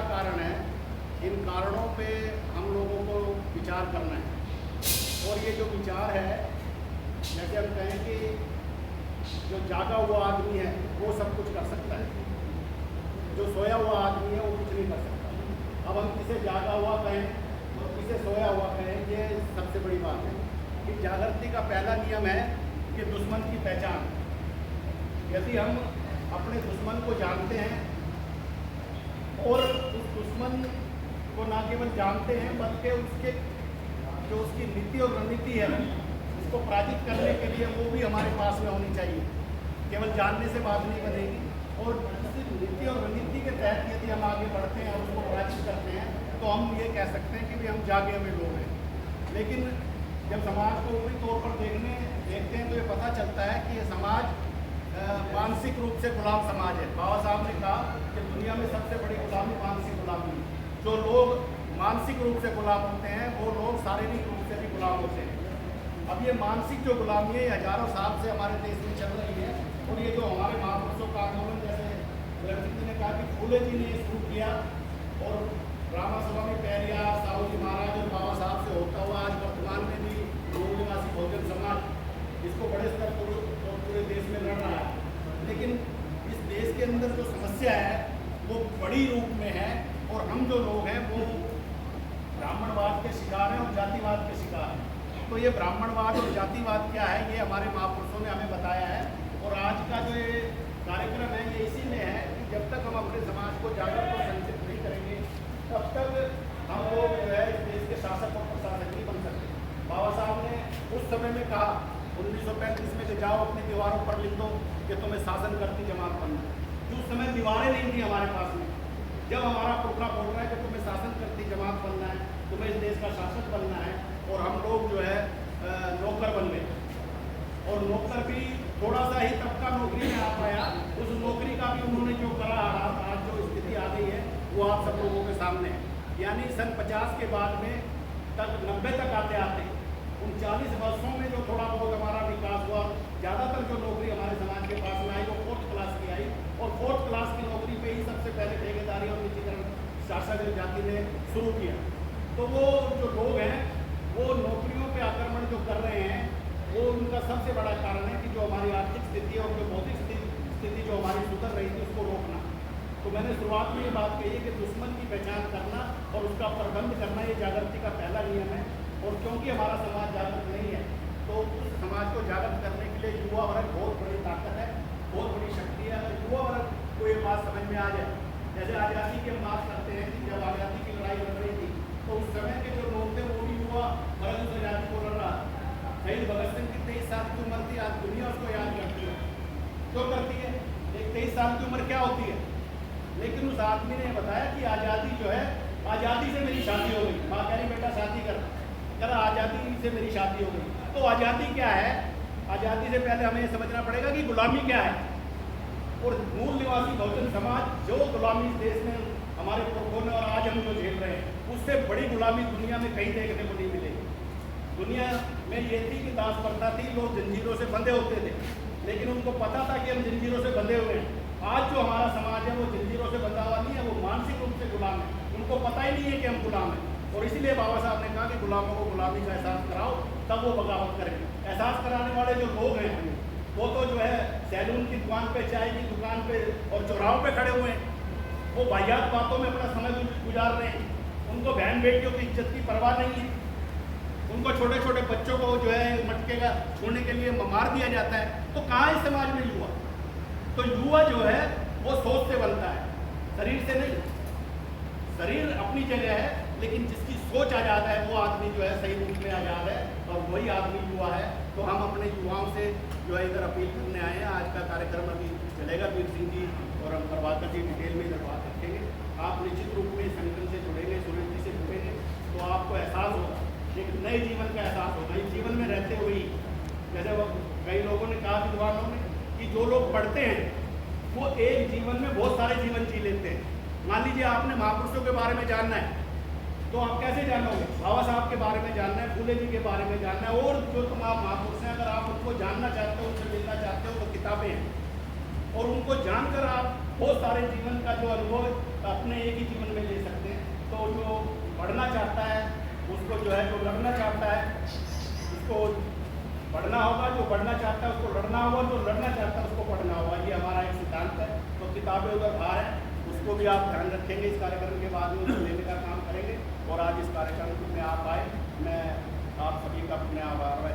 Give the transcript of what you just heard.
कारण है, इन कारणों पे हम लोगों को विचार करना है। और ये जो विचार है, जैसे हम कहें कि जो जागा हुआ आदमी है वो सब कुछ कर सकता है, जो सोया हुआ आदमी है वो कुछ नहीं कर सकता। अब हम किसे जागा हुआ कहें और किसे सोया हुआ कहें, ये सबसे बड़ी बात है कि जागृति का पहला नियम है कि दुश्मन की पहचान। यदि हम अपने दुश्मन को जानते हैं और उस दुश्मन को ना केवल जानते हैं बल्कि उसके जो उसकी नीति और रणनीति है उसको पराजित करने के लिए वो भी हमारे पास में होनी चाहिए। केवल जानने से बात नहीं बनेगी, और इस नीति और रणनीति के तहत यदि हम आगे बढ़ते हैं और उसको पराजित करते हैं तो हम ये कह सकते हैं कि भी हम जागे हुए लोग हैं। लेकिन जब समाज को ऊपरी तौर पर देखते हैं तो ये पता चलता है कि ये समाज मानसिक रूप से गुलाम समाज है। बाबा साहब ने कहा कि दुनिया में सबसे बड़ी गुलामी मानसिक गुलामी है। जो लोग मानसिक रूप से गुलाम होते हैं वो लोग शारीरिक रूप से भी गुलाम होते हैं। अब ये मानसिक जो गुलामी है हजारों साल से हमारे देश में चल रही है, और ये जो हमारे महापुरुषों का आंदोलन, जैसे गुरु जी ने कहा कि फूले जी ने शुरू किया और रामास्वामी पैरियार, साहू जी महाराज और बाबा साहब से होता हुआ आज वर्तमान में भी मूल निवासी बहुजन समाज इसको बड़े स्तर पर पूरे देश में लड़ रहा है। लेकिन इस देश के अंदर जो समस्या है वो बड़ी रूप में है, और हम जो लोग हैं वो ब्राह्मणवाद के शिकार हैं और जातिवाद के शिकार हैं। तो ये ब्राह्मणवाद और जातिवाद क्या है ये हमारे महापुरुषों ने हमें बताया है। और आज का जो ये कार्यक्रम है ये इसीलिए है कि जब तक हम अपने समाज को जागरूक और संचित नहीं करेंगे तब तक हम लोग जो है इस देश के शासक और प्रशासक नहीं बन सकते। बाबा साहब ने उस समय में कहा 1935 में कि जाओ अपनी दीवारों पर लिख दो कि तुम्हें शासन करती जमात बनना। जो उस समय दीवारें नहीं थी हमारे पास में, जब हमारा पुरखा बोल रहा है कि तुम्हें शासन करती जमात बनना है, तुम्हें इस देश का शासक बनना है, और हम लोग जो है नौकर बन गए। और नौकर भी थोड़ा सा ही तबका नौकरी में आ पाया, उस नौकरी का भी उन्होंने जो करा, आज जो स्थिति आ गई है वो आप सब लोगों के सामने है। यानी सन 50 के बाद में तक 90 तक आते आते 39 वर्षों में जो थोड़ा बहुत हमारा विकास हुआ, ज़्यादातर जो नौकरी हमारे समाज के पास में आई वो 4th क्लास की आई, और 4th क्लास की नौकरी पे ही सबसे पहले ठेकेदारी और निजीकरण शासक जाति ने शुरू किया। तो वो जो लोग हैं वो नौकरियों पे आक्रमण जो कर रहे हैं वो उनका सबसे बड़ा कारण है कि जो हमारी आर्थिक स्थिति और जो भौतिक स्थिति जो हमारी सुधर रही थी उसको रोकना। तो मैंने शुरुआत में ये बात कही है कि दुश्मन की पहचान करना और उसका प्रबंध करना ये जागृति का पहला नियम है। और क्योंकि हमारा समाज जागृत नहीं है तो उस समाज को जागृत करने के लिए युवा वर्ग बहुत बड़ी ताकत है, बहुत बड़ी शक्ति है। अगर युवा वर्ग को ये बात समझ में आ जाए, जैसे आज़ादी की हम बात करते हैं कि जब आज़ादी की लड़ाई लड़ रही थी तो उस समय के जो लोग थे वो भी युवा वर्ग उस आज़ादी को लड़ रहा था। शहीद भगत सिंह की 23 साल की उम्र थी, आज दुनिया उसको याद करती है। क्यों करती है? एक 23 साल की उम्र क्या होती है? लेकिन उस आदमी ने बताया कि आज़ादी जो है, आज़ादी से मेरी शादी हो गई। माँ कह रही बेटा शादी कर, करा आज़ादी से मेरी शादी हो गई। तो आज़ादी क्या है? आज़ादी से पहले हमें समझना पड़ेगा कि गुलामी क्या है। और मूल निवासी बहुजन समाज जो गुलामी इस देश में हमारे पुरखों ने और आज हम जो झेल रहे हैं, उससे बड़ी गुलामी दुनिया में कहीं देखने को नहीं मिलेगी। दुनिया में ये थी कि दास प्रथा थी, लोग जंजीरों से बंधे होते थे, लेकिन उनको पता था कि हम जंजीरों से बंधे हुए हैं। आज जो हमारा समाज है वो जंजीरों से बंधा हुआ नहीं है, वो मानसिक रूप से गुलाम है। उनको पता ही नहीं है कि हम गुलाम हैं। और इसलिए बाबा साहब ने कहा कि गुलामों को गुलामी का एहसास कराओ तब वो बगावत करेंगे। एहसास कराने वाले जो लोग हैं वो तो जो है सैलून की दुकान पे, चाय की दुकान पे और चौराहों पे खड़े हुए हैं, वो वाहियात बातों में अपना समय गुजार रहे हैं। उनको बहन बेटियों की इज्जत की परवाह नहीं है। उनको छोटे छोटे बच्चों को जो है मटके का छूने के लिए मार दिया जाता है। तो कहाँ इस समाज में युवा? तो युवा जो है वो सोच से बनता है, शरीर से नहीं। शरीर अपनी जगह है, लेकिन जिसकी सोच आज़ाद है वो आदमी जो है सही रूप में आज़ाद है, और वही आदमी युवा है। तो हम अपने युवाओं से जो है इधर अपील करने आए हैं। आज का कार्यक्रम अभी चलेगा, वीर सिंह जी और हम प्रभाकर जी डिटेल में इधर बात रखेंगे। आप निश्चित रूप में संगठन से जुड़ेंगे, सुरेश जी से जुड़ेंगे तो आपको एहसास होगा, एक नए जीवन का एहसास होगा। इस जीवन में रहते हुए ही, जैसे वो कई लोगों ने कहा विद्वानों ने कि जो लोग पढ़ते हैं वो एक जीवन में बहुत सारे जीवन जी लेते हैं। मान लीजिए आपने महापुरुषों के बारे में जानना है तो आप कैसे जानोगे? बाबा साहब के बारे में जानना है, फूले जी के बारे में जानना है, और जो तमाम महापुरुष हैं अगर आप उनको जानना चाहते हो, उनसे मिलना चाहते हो तो किताबें हैं, और उनको जानकर आप बहुत सारे जीवन का जो अनुभव अपने एक ही जीवन में ले सकते हैं। तो जो पढ़ना चाहता है उसको जो है, जो लड़ना चाहता है उसको पढ़ना होगा, जो पढ़ना चाहता है उसको लड़ना होगा, जो लड़ना चाहता है उसको पढ़ना होगा। ये हमारा एक सिद्धांत है। तो किताबें उधर बाहर है, उसको भी आप ध्यान रखेंगे। इस कार्यक्रम के बाद में उसको लेने का काम करेंगे। और आज इस कार्यक्रम में आप आए, मैं आप सभी का अपने आभार